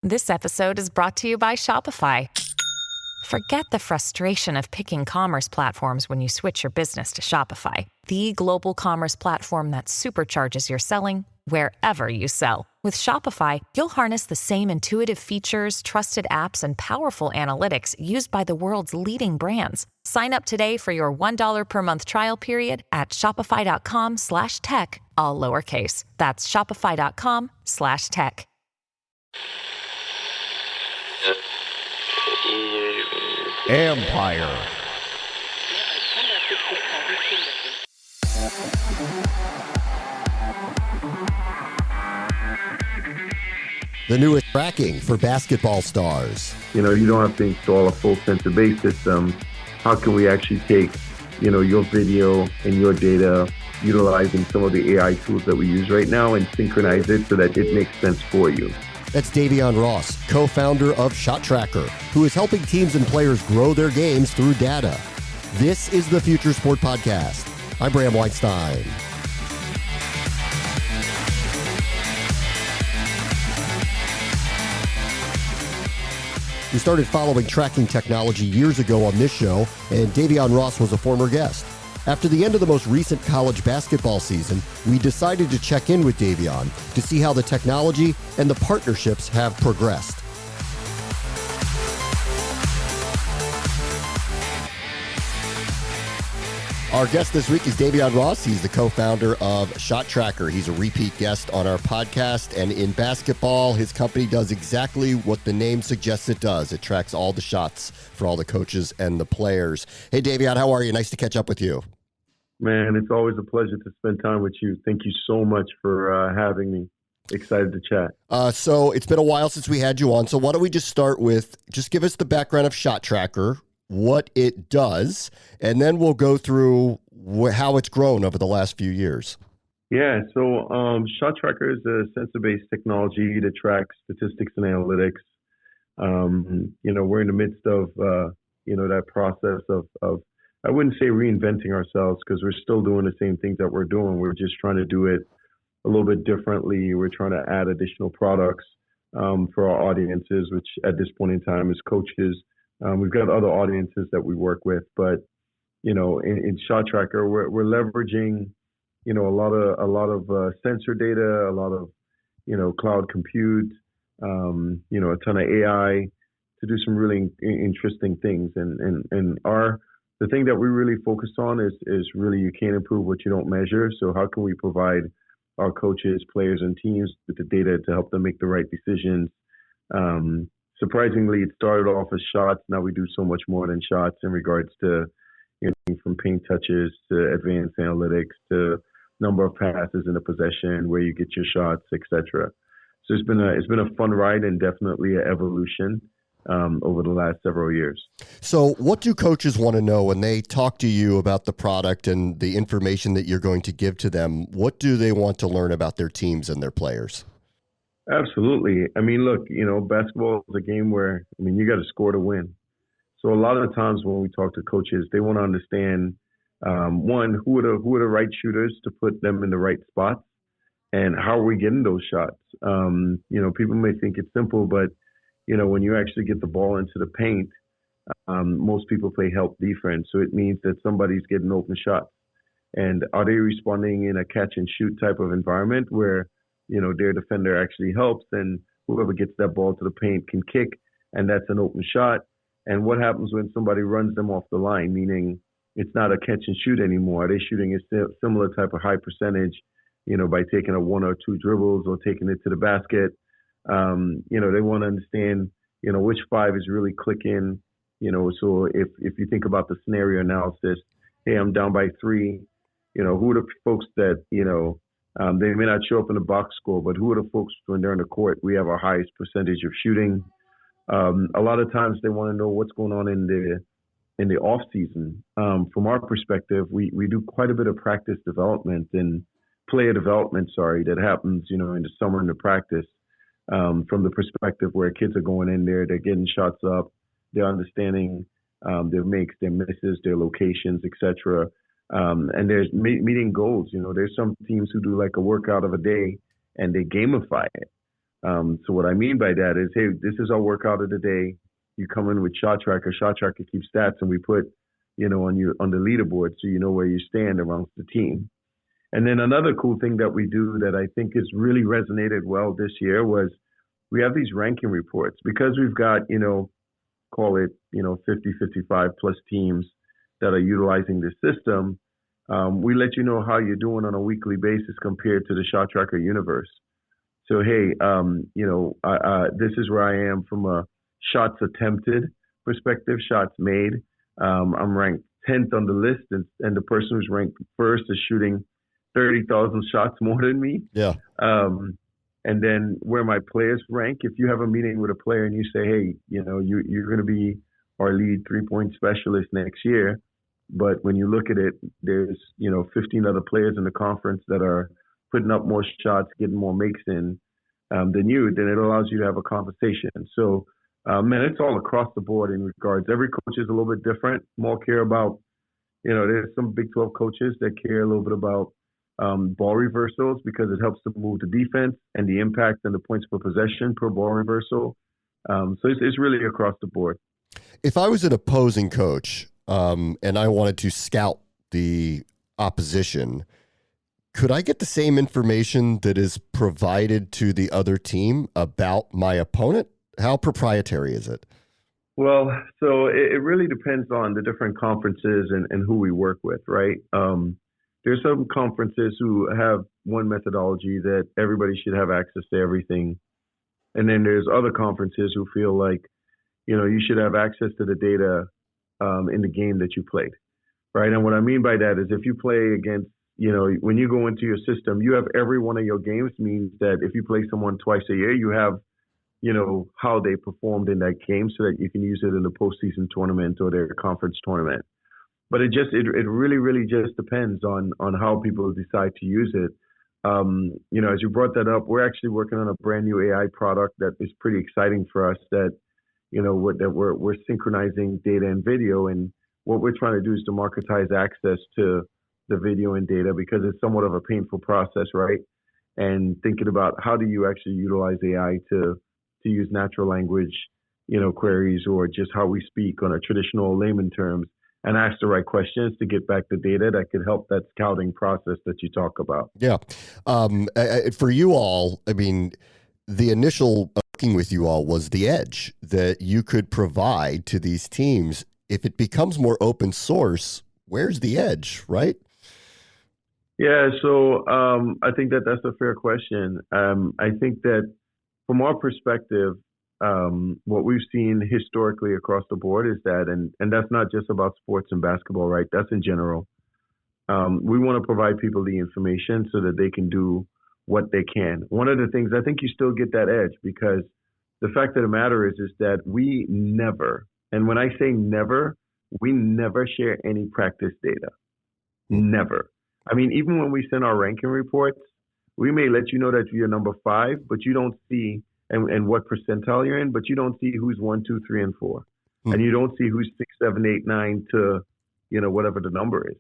This episode is brought to you by Shopify. Forget the frustration of picking commerce platforms when you switch your business to Shopify, the global commerce platform that supercharges your selling wherever you sell. With Shopify, you'll harness the same intuitive features, trusted apps, and powerful analytics used by the world's leading brands. Sign up today for your $1 per month trial period at shopify.com/tech, all lowercase. That's shopify.com/tech. Empire. The newest tracking for basketball stars. You don't have to install a full sensor-based system. How can we actually take, your video and your data, utilizing some of the AI tools that we use right now, and synchronize it so that it makes sense for you? That's Davyeon Ross, co-founder of ShotTracker, who is helping teams and players grow their games through data. This is the Future Sport Podcast. I'm Bram Weinstein. We started following tracking technology years ago on this show, and Davyeon Ross was a former guest. After the end of the most recent college basketball season, we decided to check in with Davyeon to see how the technology and the partnerships have progressed. Our guest this week is Davyeon Ross. He's the co-founder of ShotTracker. He's a repeat guest on our podcast, and in basketball, his company does exactly what the name suggests it does. It tracks all the shots for all the coaches and the players. Hey, Davyeon, how are you? Nice to catch up with you. Man, it's always a pleasure to spend time with you. Thank you so much for having me. Excited to chat. So it's been a while since we had you on. So why don't we just start with, just give us the background of ShotTracker, what it does, and then we'll go through how it's grown over the last few years. Yeah, so ShotTracker is a sensor-based technology that tracks statistics and analytics. We're in the midst of, that process of I wouldn't say reinventing ourselves, because we're still doing the same things that we're doing. We're just trying to do it a little bit differently. We're trying to add additional products for our audiences, which at this point in time is coaches. We've got other audiences that we work with, but in ShotTracker, we're leveraging a lot of sensor data, a lot of cloud compute, a ton of AI to do some really interesting things. And the thing that we really focus on is really, you can't improve what you don't measure. So how can we provide our coaches, players, and teams with the data to help them make the right decisions? Surprisingly, it started off as shots. Now we do so much more than shots in regards to from paint touches to advanced analytics to number of passes in a possession, where you get your shots, etc. So it's been a fun ride, and definitely an evolution over the last several years. So what do coaches want to know when they talk to you about the product and the information that you're going to give to them? What do they want to learn about their teams and their players? Absolutely. I mean, look, basketball is a game where, you got to score to win. So a lot of the times when we talk to coaches, they want to understand, one, who are the right shooters to put them in the right spots, and how are we getting those shots? People may think it's simple, but, when you actually get the ball into the paint, most people play help defense. So it means that somebody's getting open shots. And are they responding in a catch and shoot type of environment where their defender actually helps, and whoever gets that ball to the paint can kick, and that's an open shot? And what happens when somebody runs them off the line, meaning it's not a catch and shoot anymore? Are they shooting a similar type of high percentage, by taking a one or two dribbles or taking it to the basket? They want to understand, which five is really clicking. So if you think about the scenario analysis, hey, I'm down by 3, who are the folks that, they may not show up in the box score, but who are the folks when they're in the court, we have our highest percentage of shooting? A lot of times they want to know what's going on in the off season. From our perspective, we do quite a bit of practice development and player development, that happens, in the summer in the practice, from the perspective where kids are going in there, they're getting shots up, they're understanding their makes, their misses, their locations, etc. And there's meeting goals. There's some teams who do like a workout of a day and they gamify it. So what I mean by that is, hey, this is our workout of the day. You come in with ShotTracker. ShotTracker keeps stats, and we put, on the leaderboard, so you know where you stand amongst the team. And then another cool thing that we do that I think has really resonated well this year was we have these ranking reports because we've got, call it, 50, 55 plus teams that are utilizing this system. We let you know how you're doing on a weekly basis compared to the ShotTracker universe. So, hey, this is where I am from a shots attempted perspective, shots made. I'm ranked 10th on the list, and the person who's ranked first is shooting 30,000 shots more than me. Yeah. And then where my players rank, if you have a meeting with a player and you say, hey, you're going to be our lead 3-point specialist next year, but when you look at it, there's 15 other players in the conference that are putting up more shots, getting more makes in than you, then it allows you to have a conversation. So, it's all across the board in regards. Every coach is a little bit different. More care about, there's some Big 12 coaches that care a little bit about ball reversals because it helps to move the defense and the impact and the points per possession per ball reversal. So it's really across the board. If I was an opposing coach and I wanted to scout the opposition, could I get the same information that is provided to the other team about my opponent? How proprietary is it? Well, so it really depends on the different conferences and who we work with, right? There's some conferences who have one methodology that everybody should have access to everything. And then there's other conferences who feel like, you should have access to the data in the game that you played, right? And what I mean by that is if you play against, when you go into your system, you have every one of your games means that if you play someone twice a year, you have, how they performed in that game so that you can use it in the postseason tournament or their conference tournament. But it really, really just depends on how people decide to use it. As you brought that up, we're actually working on a brand new AI product that is pretty exciting for us that, we're synchronizing data and video. And what we're trying to do is democratize access to the video and data because it's somewhat of a painful process, right? And thinking about how do you actually utilize AI to use natural language, queries or just how we speak on a traditional layman terms and ask the right questions to get back the data that could help that scouting process that you talk about. Yeah. For you all, I mean, the initial working with you all was the edge that you could provide to these teams. If it becomes more open source, where's the edge, right? Yeah, so I think that's a fair question. I think that from our perspective, what we've seen historically across the board is that, and that's not just about sports and basketball, right? That's in general. We want to provide people the information so that they can do what they can. One of the things, I think you still get that edge because the fact of the matter is that we never, and when I say never, we never share any practice data. Never. I mean, even when we send our ranking reports, we may let you know that you're number 5, but you don't see and what percentile you're in, but you don't see who's 1, 2, 3, and 4. And you don't see who's 6, 7, 8, 9 to, whatever the number is.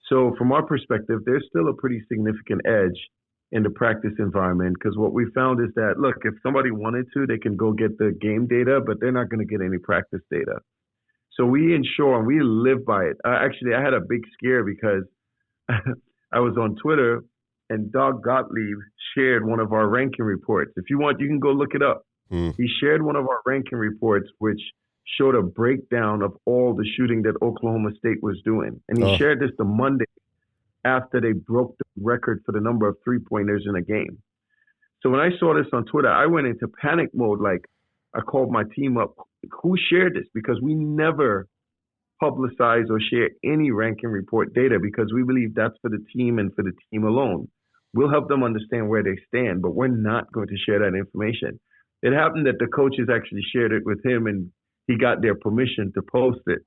So from our perspective, there's still a pretty significant edge in the practice environment because what we found is that, look, if somebody wanted to, they can go get the game data, but they're not going to get any practice data. So we ensure and we live by it. Actually, I had a big scare because I was on Twitter and Doug Gottlieb shared one of our ranking reports. If you want, you can go look it up. He shared one of our ranking reports, which showed a breakdown of all the shooting that Oklahoma State was doing. And he shared this the Monday after they broke the record for the number of three-pointers in a game. So when I saw this on Twitter, I went into panic mode. Like, I called my team up. Who shared this? Because we never publicize or share any ranking report data because we believe that's for the team and for the team alone. We'll help them understand where they stand, but we're not going to share that information. It happened that the coaches actually shared it with him and he got their permission to post it.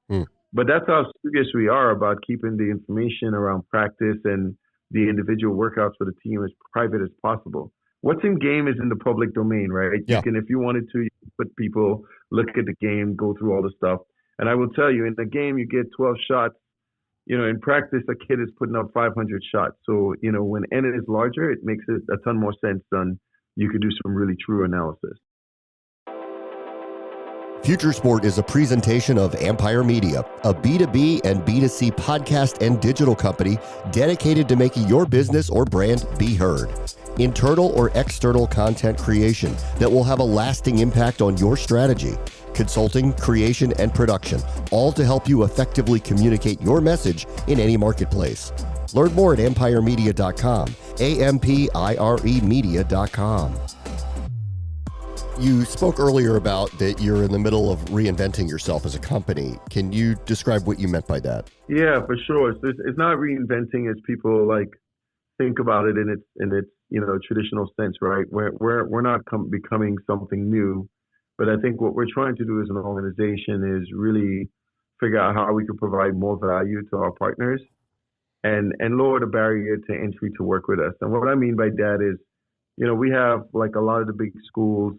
But that's how serious we are about keeping the information around practice and the individual workouts for the team as private as possible. What's in game is in the public domain, right? Yeah. You can, if you wanted to, you can put people, look at the game, go through all the stuff. And I will tell you, in the game, you get 12 shots. In practice, a kid is putting up 500 shots. So, when N is larger, it makes it a ton more sense than you could do some really true analysis. Future Sport is a presentation of Empire Media, a B2B and B2C podcast and digital company dedicated to making your business or brand be heard. Internal or external content creation that will have a lasting impact on your strategy, consulting, creation, and production, all to help you effectively communicate your message in any marketplace. Learn more at empiremedia.com, AMPIRE media.com. You spoke earlier about that you're in the middle of reinventing yourself as a company. Can you describe what you meant by that? Yeah, for sure. It's not reinventing as people like think about it in its traditional sense, right? We're not becoming something new, but I think what we're trying to do as an organization is really figure out how we can provide more value to our partners and lower the barrier to entry to work with us. And what I mean by that is, we have like a lot of the big schools.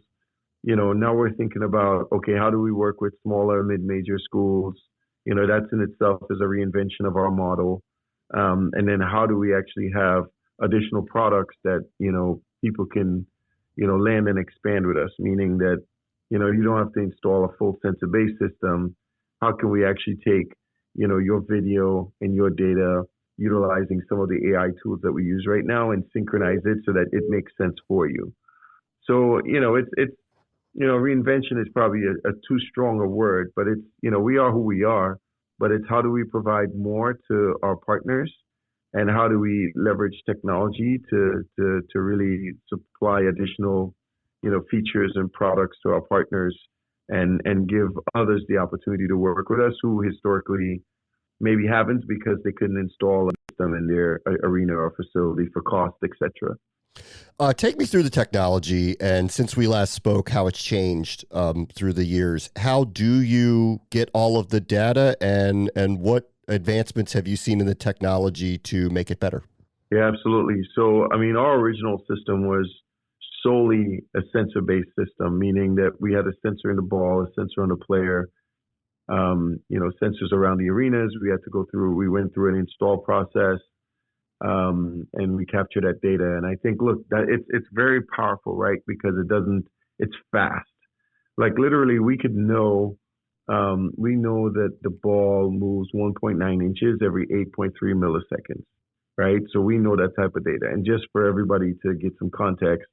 Now we're thinking about, okay, how do we work with smaller, mid-major schools? That's in itself is a reinvention of our model. And then how do we actually have additional products that, people can, land and expand with us, meaning that, you don't have to install a full sensor-based system. How can we actually take, your video and your data, utilizing some of the AI tools that we use right now and synchronize it so that it makes sense for you? So, it's reinvention is probably a too strong a word, but it's, we are who we are, but it's how do we provide more to our partners and how do we leverage technology to really supply additional, features and products to our partners and give others the opportunity to work with us who historically maybe haven't because they couldn't install a system in their arena or facility for cost, etc. Take me through the technology, and since we last spoke, how it's changed through the years. How do you get all of the data, and what advancements have you seen in the technology to make it better? Yeah, absolutely. So, our original system was solely a sensor-based system, meaning that we had a sensor in the ball, a sensor on the player, sensors around the arenas. We went through an install process. And we capture that data. And I think, look, that it's very powerful, right? Because it's fast. Like literally we could know, we know that the ball moves 1.9 inches every 8.3 milliseconds, right? So we know that type of data. And just for everybody to get some context,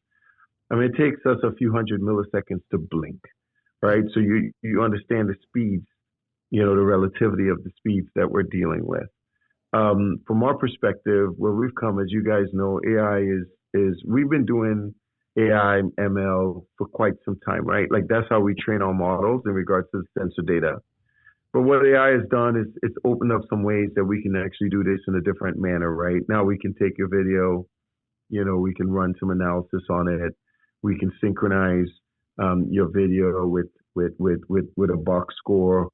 it takes us a few hundred milliseconds to blink, right? So you understand the speeds, the relativity of the speeds that we're dealing with. From our perspective, where we've come, as you guys know, AI is we've been doing AI, ML for quite some time, right? Like that's how we train our models in regards to the sensor data. But what AI has done is it's opened up some ways that we can actually do this in a different manner, right? Now we can take your video, we can run some analysis on it. We can synchronize your video with a box score,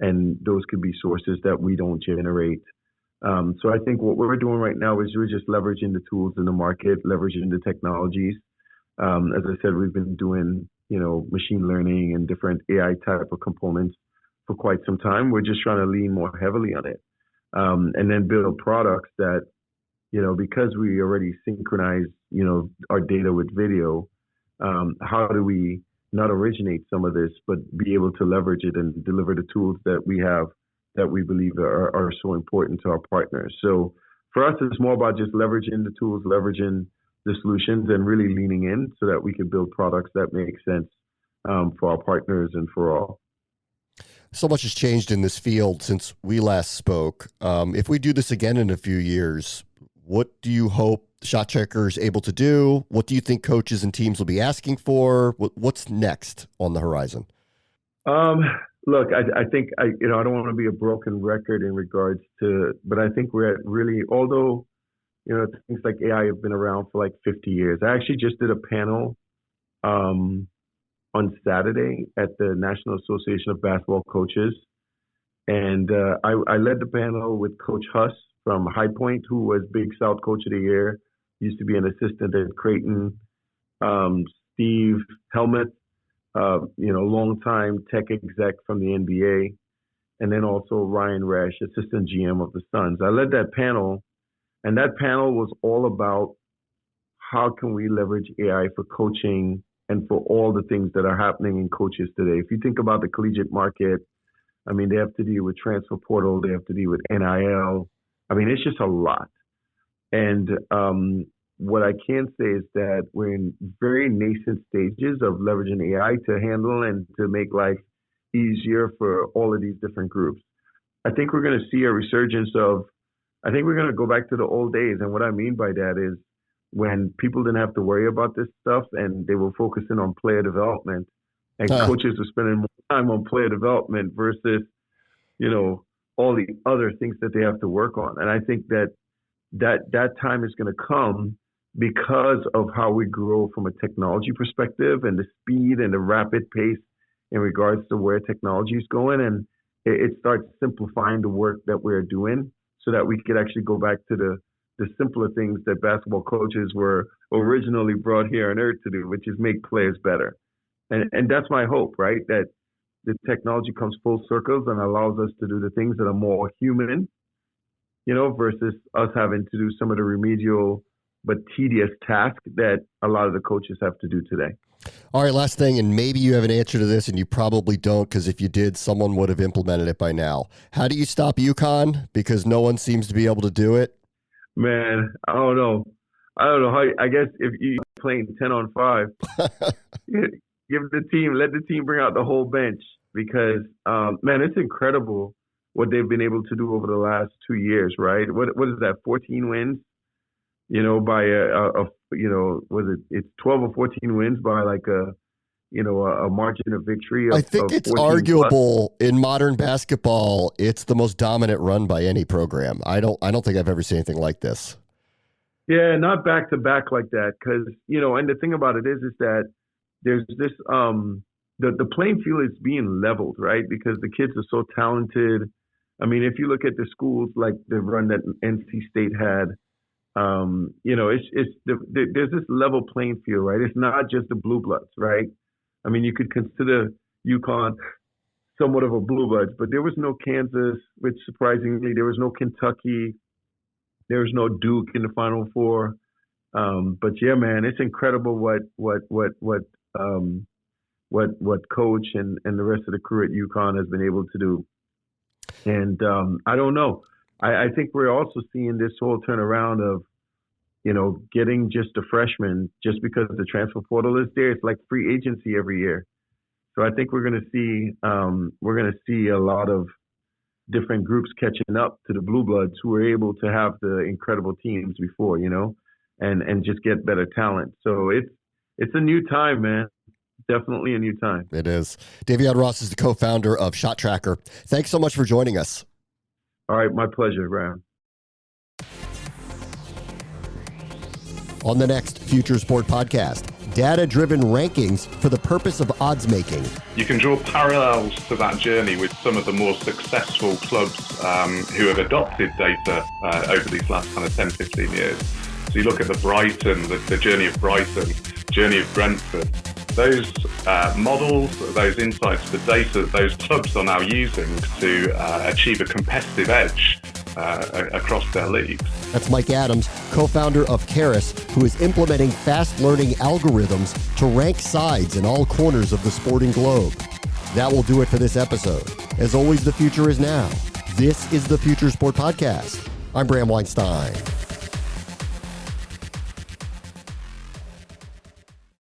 and those could be sources that we don't generate. So I think what we're doing right now is we're just leveraging the tools in the market, leveraging the technologies. As I said, we've been doing, machine learning and different AI type of components for quite some time. We're just trying to lean more heavily on it. And then build products that, because we already synchronize, our data with video, how do we not originate some of this, but be able to leverage it and deliver the tools that we have that we believe are so important to our partners. So for us, it's more about just leveraging the tools, leveraging the solutions, and really leaning in so that we can build products that make sense for our partners and for all. So much has changed in this field since we last spoke. If we do this again in a few years, what do you hope ShotTracker is able to do? What do you think coaches and teams will be asking for? What's next on the horizon? Look, I think I don't want to be a broken record in regards to, but I think we're at really, although, things like AI have been around for like 50 years. I actually just did a panel on Saturday at the National Association of Basketball Coaches. And I led the panel with Coach Huss from High Point, who was Big South Coach of the Year, used to be an assistant at Creighton, Steve Helmuth, longtime tech exec from the NBA, and then also Ryan Resch, assistant GM of the Suns. I led that panel, and that panel was all about how can we leverage AI for coaching and for all the things that are happening in coaches today. If you think about the collegiate market, I mean, they have to deal with transfer portal, they have to deal with NIL. I mean, it's just a lot. And what I can say is that we're in very nascent stages of leveraging AI to handle and to make life easier for all of these different groups. I think we're going to see a resurgence of, I think we're going to go back to the old days. And what I mean by that is when people didn't have to worry about this stuff and they were focusing on player development and coaches were spending more time on player development versus, you know, all the other things that they have to work on. And I think that time is going to come because of how we grow from a technology perspective and the speed and the rapid pace in regards to where technology is going. And it starts simplifying the work that we're doing so that we could actually go back to the simpler things that basketball coaches were originally brought here on earth to do, which is make players better. And that's my hope, right? That the technology comes full circles and allows us to do the things that are more human, you know, versus us having to do some of the remedial but tedious tasks that a lot of the coaches have to do today. All right, last thing, and maybe you have an answer to this, and you probably don't, because if you did, someone would have implemented it by now. How do you stop UConn? Because no one seems to be able to do it. Man, I don't know. I guess if you're playing 10 on 5, let the team bring out the whole bench because, man, it's incredible what they've been able to do over the last 2 years, right? What is that, 14 wins? You know, by it's 12 or 14 wins by like a margin of victory. I think it's arguable in modern basketball. It's the most dominant run by any program. I don't think I've ever seen anything like this. Yeah, not back to back like that. Cause, you know, and the thing about it is that there's this, the playing field is being leveled, right? Because the kids are so talented. I mean, if you look at the schools like the run that NC State had, you know, there's this level playing field, right? It's not just the blue bloods, right? I mean, you could consider UConn somewhat of a blue bloods, but there was no Kansas, which surprisingly, there was no Kentucky, there was no Duke in the Final Four. But yeah, man, it's incredible what coach and the rest of the crew at UConn has been able to do. And I don't know. I think we're also seeing this whole turnaround of, you know, getting just a freshman just because the transfer portal is there. It's like free agency every year. So I think we're going to see a lot of different groups catching up to the Blue Bloods who were able to have the incredible teams before, you know, and just get better talent. So it's a new time, man. Definitely a new time. It is. Davyeon Ross is the co-founder of ShotTracker. Thanks so much for joining us. All right, my pleasure, Graham. On the next Future Sport podcast, data-driven rankings for the purpose of odds making. You can draw parallels to that journey with some of the more successful clubs who have adopted data over these last kind of 10, 15 years. So you look at the journey of Brighton, journey of Brentford. Those models, those insights, the data that those clubs are now using to achieve a competitive edge across their leagues. That's Mike Adams, co-founder of Keras, who is implementing fast-learning algorithms to rank sides in all corners of the sporting globe. That will do it for this episode. As always, the future is now. This is the Future Sport Podcast. I'm Bram Weinstein.